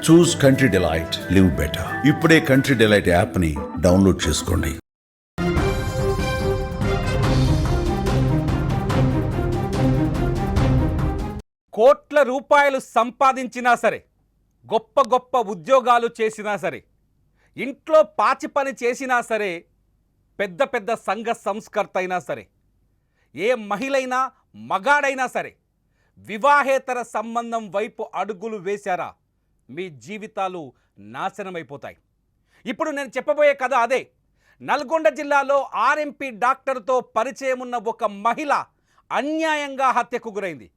చూస్ country delight, live better. ఇప్పుడే country delight యాప్ని download చేసుకోండి. కోట్ల రూపాయలు సంపాదించినా సరే, గొప్ప గొప్ప ఉద్యోగాలు చేసినా సరే, ఇంట్లో పాచి పని చేసినా సరే, పెద్ద పెద్ద సంఘ సంస్కర్త అయినా సరే, ఏ మహిళైనా మగాడైనా సరే, వివాహేతర సంబంధం వైపు అడుగులు వేశారా మీ జీవితాలు నాశనమైపోతాయి. ఇప్పుడు నేను చెప్పబోయే కథ అదే. నల్గొండ జిల్లాలో ఆర్ఎంపీ డాక్టర్తో పరిచయం ఉన్న ఒక మహిళ అన్యాయంగా హత్యకు గురైంది.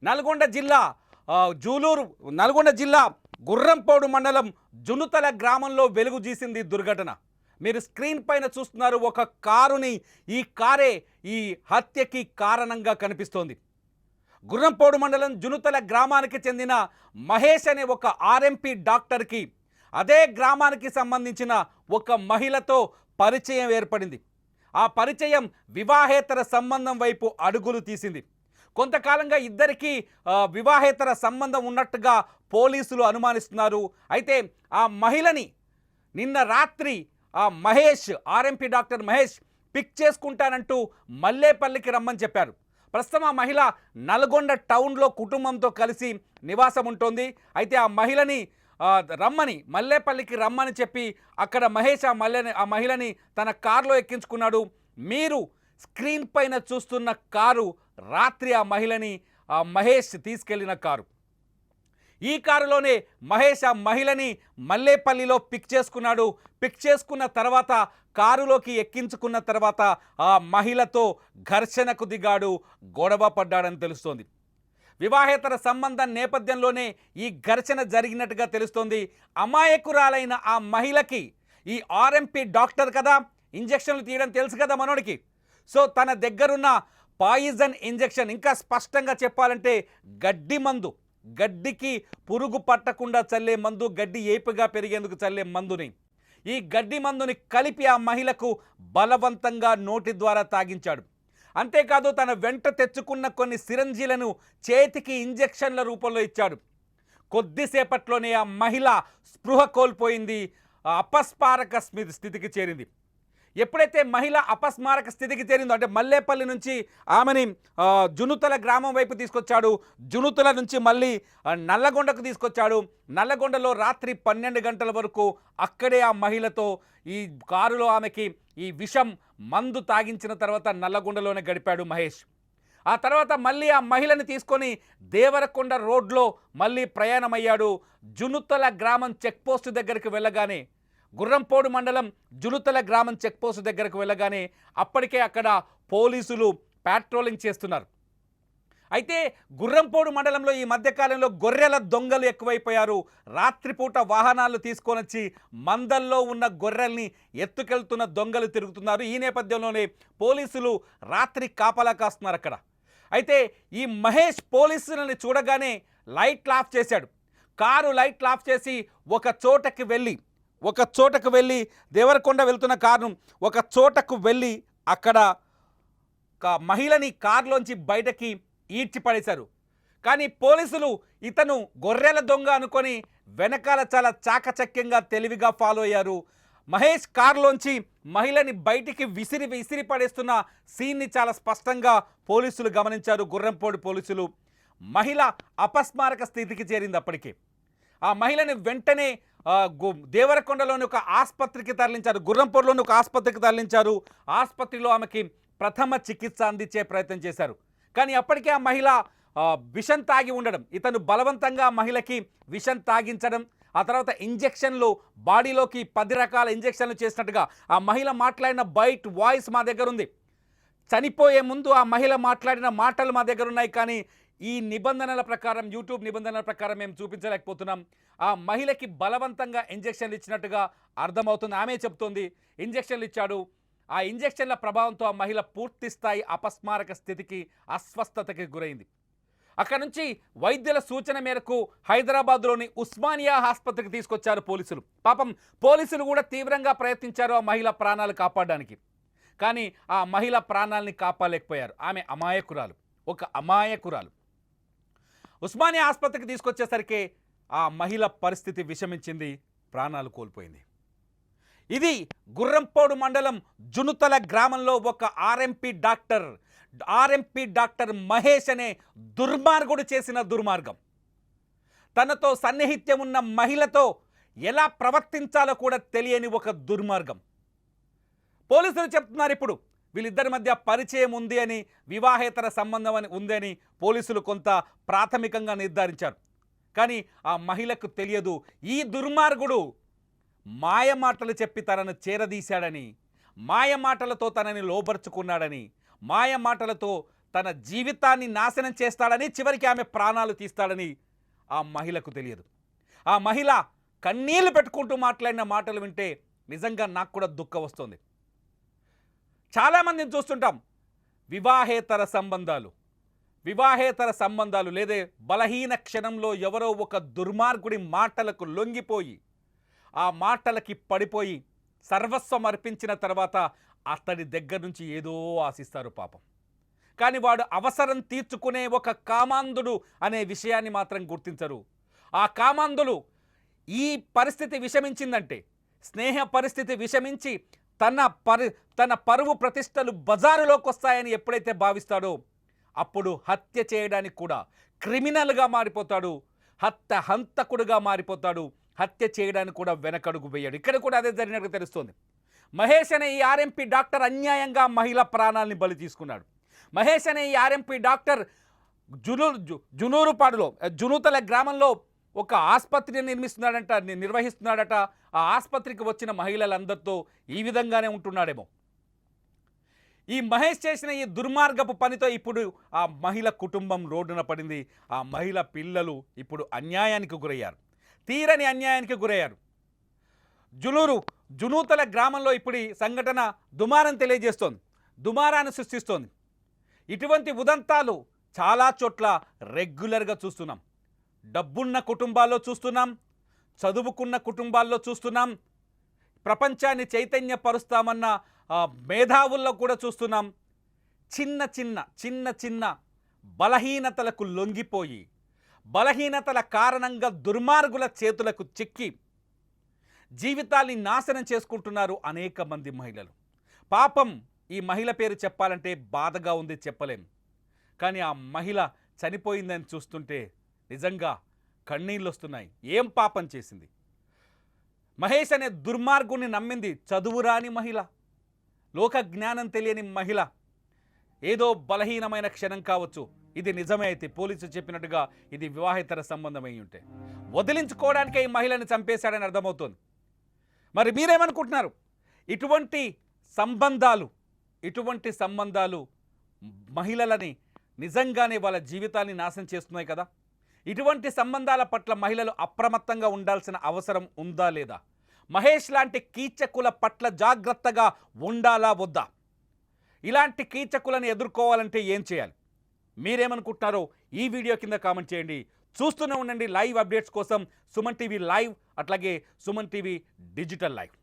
నల్గొండ జిల్లా గుర్రంపోడు మండలం జునుతల గ్రామంలో వెలుగు తీసింది దుర్ఘటన. మీరు స్క్రీన్ పైన చూస్తున్నారు ఒక కారుని. ఈ కారే ఈ హత్యకి కారణంగా కనిపిస్తోంది. గుర్రంపోడు మండలం జునుతల గ్రామానికి చెందిన మహేష్ అనే ఒక ఆర్ఎంపీ డాక్టర్కి అదే గ్రామానికి సంబంధించిన ఒక మహిళతో పరిచయం ఏర్పడింది. ఆ పరిచయం వివాహేతర సంబంధం వైపు అడుగులు తీసింది. కొంతకాలంగా ఇద్దరికీ వివాహేతర సంబంధం ఉన్నట్టుగా పోలీసులు అనుమానిస్తున్నారు. అయితే ఆ మహిళని నిన్న రాత్రి ఆ Mahesh, RMP doctor Mahesh pick చేసుకుంటానంటూ మల్లేపల్లికి రమ్మని చెప్పారు. ప్రస్తుతం ఆ మహిళ నల్గొండ టౌన్లో కుటుంబంతో కలిసి నివాసం ఉంటుంది. అయితే ఆ మహిళని మల్లేపల్లికి రమ్మని చెప్పి అక్కడ మహేష్ ఆ మహిళని తన కారులో ఎక్కించుకున్నాడు. మీరు స్క్రీన్ పైన చూస్తున్న కారు రాత్రి ఆ మహేష్ తీసుకెళ్లిన కారు. ఈ కారులోనే మహేష్ ఆ మహిళని మల్లేపల్లిలో పిక్ చేసుకున్నాడు. పిక్ చేసుకున్న తర్వాత కారులోకి ఎక్కించుకున్న తర్వాత ఆ మహిళతో ఘర్షణకు దిగాడు, గొడవ పడ్డాడని తెలుస్తోంది. వివాహేతర సంబంధం నేపథ్యంలోనే ఈ ఘర్షణ జరిగినట్టుగా తెలుస్తోంది. అమాయకురాలైన ఆ మహిళకి ఈ ఆర్ఎంపీ డాక్టర్ కదా, ఇంజెక్షన్లు తీయడం తెలుసు కదా మనోడికి. సో తన దగ్గరున్న పాయిజన్ ఇంజెక్షన్, ఇంకా స్పష్టంగా చెప్పాలంటే గడ్డి మందు, గడ్డికి పురుగు పట్టకుండా చల్లే మందు, గడ్డి ఏపుగా పెరిగేందుకు చల్లే మందుని, ఈ గడ్డి మందుని కలిపి ఆ మహిళకు బలవంతంగా నోటి ద్వారా తాగించాడు. అంతేకాదు తన వెంట తెచ్చుకున్న కొన్ని సిరంజీలను చేతికి ఇంజెక్షన్ల రూపంలో ఇచ్చాడు. కొద్దిసేపట్లోనే ఆ మహిళ స్పృహ కోల్పోయింది, అపస్మారక స్థితికి చేరింది. ఎప్పుడైతే మహిళ అపస్మారక స్థితికి చేరిందో, అంటే మల్లేపల్లి నుంచి ఆమెని జునుతల గ్రామం వైపు తీసుకొచ్చాడు, జునుతల నుంచి మళ్ళీ నల్లగొండకు తీసుకొచ్చాడు. నల్లగొండలో రాత్రి 12 గంటల వరకు అక్కడే ఆ మహిళతో ఈ కారులో ఆమెకి ఈ విషం మందు తాగించిన తర్వాత నల్లగొండలోనే గడిపాడు మహేష్. ఆ తర్వాత మళ్ళీ ఆ మహిళని తీసుకొని దేవరకొండ రోడ్లో మళ్ళీ ప్రయాణమయ్యాడు. జునుతల గ్రామం చెక్పోస్ట్ దగ్గరికి వెళ్ళగానే, గుర్రంపోడు మండలం జునుతల గ్రామం చెక్పోస్ట్ దగ్గరకు వెళ్ళగానే అప్పటికే అక్కడ పోలీసులు పాట్రోలింగ్ చేస్తున్నారు. అయితే గుర్రంపోడు మండలంలో ఈ మధ్యకాలంలో గొర్రెల దొంగలు ఎక్కువైపోయారు. రాత్రిపూట వాహనాలు తీసుకొని వచ్చి మందల్లో ఉన్న గొర్రెల్ని ఎత్తుకెళ్తున్న దొంగలు తిరుగుతున్నారు. ఈ నేపథ్యంలోనే పోలీసులు రాత్రి కాపలా కాస్తున్నారు అక్కడ. అయితే ఈ మహేష్ పోలీసులని చూడగానే లైట్లు ఆఫ్ చేశాడు. కారు లైట్లు ఆఫ్ చేసి ఒక చోటకు వెళ్ళి దేవరకొండ వెళ్తున్న కారును ఒక చోటకు వెళ్ళి అక్కడ మహిళని కారులోంచి బయటకి ఈడ్చిపడేశారు. కానీ పోలీసులు ఇతను గొర్రెల దొంగ అనుకొని వెనకాల చాలా చాకచక్యంగా తెలివిగా ఫాలో అయ్యారు. మహేష్ కారులోంచి మహిళని బయటికి విసిరి పడేస్తున్న సీన్ని చాలా స్పష్టంగా పోలీసులు గమనించారు. గుర్రంపోడు పోలీసులు. మహిళ అపస్మారక స్థితికి చేరింది. అప్పటికే ఆ మహిళని వెంటనే దేవరకొండలోని ఒక ఆసుపత్రికి తరలించారు, గుర్రంపోడులోని ఒక ఆసుపత్రికి తరలించారు. ఆసుపత్రిలో ఆమెకి ప్రథమ చికిత్స అందించే ప్రయత్నం చేశారు. కానీ అప్పటికే ఆ మహిళ విషం తాగి ఉండడం, ఇతను బలవంతంగా ఆ మహిళకి విషం తాగించడం, ఆ తర్వాత ఇంజెక్షన్లు బాడీలోకి 10 రకాల ఇంజెక్షన్లు చేసినట్టుగా ఆ మహిళ మాట్లాడిన బైట్ వాయిస్ మా దగ్గర ఉంది. చనిపోయే ముందు ఆ మహిళ మాట్లాడిన మాటలు మా దగ్గర ఉన్నాయి. కానీ ఈ నిబంధనల ప్రకారం, యూట్యూబ్ నిబంధనల ప్రకారం మేము చూపించలేకపోతున్నాం. ఆ మహిళకి బలవంతంగా ఇంజెక్షన్లు ఇచ్చినట్టుగా అర్థమవుతుంది. ఆమె చెప్తోంది ఇంజెక్షన్లు ఇచ్చాడు. ఆ ఇంజెక్షన్ల ప్రభావంతో ఆ మహిళ పూర్తి స్థాయి అపస్మారక స్థితికి, అస్వస్థతకి గురైంది. అక్కడ నుంచి వైద్యుల సూచన మేరకు హైదరాబాద్లోని ఉస్మానియా ఆసుపత్రికి తీసుకొచ్చారు పోలీసులు. పాపం పోలీసులు కూడా తీవ్రంగా ప్రయత్నించారు ఆ మహిళ ప్రాణాలు కాపాడడానికి. కానీ ఆ మహిళ ప్రాణాలని కాపాడలేకపోయారు. ఆమె అమాయకురాలు, ఒక అమాయకురాలు. ఉస్మానియా ఆసుపత్రికి తీసుకొచ్చేసరికి ఆ మహిళ పరిస్థితి విషమించింది, ప్రాణాలు కోల్పోయింది. ఇది గుర్రంపోడు మండలం జునుతల గ్రామంలో ఒక ఆర్ఎంపీ డాక్టర్ మహేష్ అనే దుర్మార్గుడు చేసిన దుర్మార్గం. తనతో సన్నిహిత్యం ఉన్న మహిళతో ఎలా ప్రవర్తించాలో కూడా తెలియని ఒక దుర్మార్గం. పోలీసులు చెప్తున్నారు ఇప్పుడు వీళ్ళిద్దరి మధ్య పరిచయం ఉంది అని, వివాహేతర సంబంధం అని ఉంది అని పోలీసులు కొంత ప్రాథమికంగా నిర్ధారించారు. కానీ ఆ మహిళకు తెలియదు ఈ దుర్మార్గుడు మాయమాటలు చెప్పి తనను చేరదీశాడని, మాయమాటలతో తనని లోబర్చుకున్నాడని, మాయమాటలతో తన జీవితాన్ని నాశనం చేస్తాడని, చివరికి ఆమె ప్రాణాలు తీస్తాడని ఆ మహిళకు తెలియదు. ఆ మహిళ కన్నీళ్లు పెట్టుకుంటూ మాట్లాడిన మాటలు వింటే నిజంగా నాకు కూడా దుఃఖం వస్తుంది. చాలామందిని చూస్తుంటాం, వివాహేతర సంబంధాలు లేదా బలహీన క్షణంలో ఎవరో ఒక దుర్మార్గుడి మాటలకు లొంగిపోయి, ఆ మాటలకి పడిపోయి సర్వస్వం అర్పించిన తర్వాత అతడి దగ్గర నుంచి ఏదో ఆశిస్తారు పాపం. కానీ వాడు అవసరం తీర్చుకునే ఒక కామాంధుడు అనే విషయాన్ని మాత్రం గుర్తించరు. ఆ కామాంధులు ఈ పరిస్థితి విషమించిందంటే, స్నేహ పరిస్థితి విషమించి తన పరువు ప్రతిష్టలు బజారులోకి వస్తాయని ఎప్పుడైతే భావిస్తాడో అప్పుడు హత్య చేయడానికి కూడా క్రిమినల్గా మారిపోతాడు, హంతకుడుగా మారిపోతాడు. హత్య చేయడానికి కూడా వెనకడుగు వేయడు. ఇక్కడ కూడా అదే జరిగినట్టు తెలుస్తోంది. మహేష్ అనే ఈ ఆర్ఎంపీ డాక్టర్ అన్యాయంగా మహిళ ప్రాణాలని బలి తీసుకున్నాడు. మహేష్ అనే ఈ ఆర్ఎంపీ డాక్టర్ జునూతల గ్రామంలో ఒక ఆసుపత్రిని నిర్వహిస్తున్నాడట. ఆ ఆసుపత్రికి వచ్చిన మహిళలందరితో ఈ విధంగానే ఉంటున్నాడేమో. ఈ మహేష్ చేసిన ఈ దుర్మార్గపు పనితో ఇప్పుడు ఆ మహిళ కుటుంబం రోడ్డున పడింది. ఆ మహిళ పిల్లలు ఇప్పుడు అన్యాయానికి గురయ్యారు, తీరని అన్యాయానికి గురయ్యారు. జునూతల గ్రామంలో ఇప్పుడు ఈ సంఘటన దుమారాన్ని సృష్టిస్తోంది. ఇటువంటి ఉదంతాలు చాలా చోట్ల రెగ్యులర్గా చూస్తున్నాం. డబ్బున్న కుటుంబాల్లో చూస్తున్నాం, చదువుకున్న కుటుంబాల్లో చూస్తున్నాం, ప్రపంచాన్ని చైతన్యపరుస్తామన్న మేధావుల్లో కూడా చూస్తున్నాం. చిన్న చిన్న బలహీనతలకు లొంగిపోయి, బలహీనతల కారణంగా దుర్మార్గుల చేతులకు చిక్కి జీవితాన్ని నాశనం చేసుకుంటున్నారు అనేక మంది మహిళలు. పాపం ఈ మహిళ పేరు చెప్పాలంటే బాధగా ఉంది, చెప్పలేం. కానీ ఆ మహిళ చనిపోయిందని చూస్తుంటే నిజంగా కన్నీళ్ళు వస్తున్నాయి. ఏం పాపం చేసింది? మహేష్ అనే దుర్మార్గుని నమ్మింది చదువురాని మహిళ, లోక జ్ఞానం తెలియని మహిళ. ఏదో బలహీనమైన క్షణం కావచ్చు, ఇది నిజమే అయితే పోలీసులు చెప్పినట్టుగా ఇది వివాహేతర సంబంధం అయి ఉంటే వదిలించుకోవడానికే ఈ మహిళని చంపేశాడని అర్థమవుతోంది. మరి మీరేమనుకుంటున్నారు? ఇటువంటి సంబంధాలు మహిళలని నిజంగానే వాళ్ళ జీవితాన్ని నాశనం చేస్తున్నాయి కదా. ఇటువంటి సంబంధాల పట్ల మహిళలు అప్రమత్తంగా ఉండాల్సిన అవసరం ఉందా లేదా? మహేష్ లాంటి కీచకుల పట్ల జాగ్రత్తగా ఉండాలా వద్దా? ఇలాంటి కీచకులను ఎదుర్కోవాలంటే ఏం చేయాలి? మీరేమనుకుంటున్నారో ఈ వీడియో కింద కామెంట్ చేయండి. చూస్తూనే ఉండండి లైవ్ అప్డేట్స్ కోసం సుమన్ టీవీ లైవ్, అట్లాగే సుమన్ టీవీ డిజిటల్ లైవ్.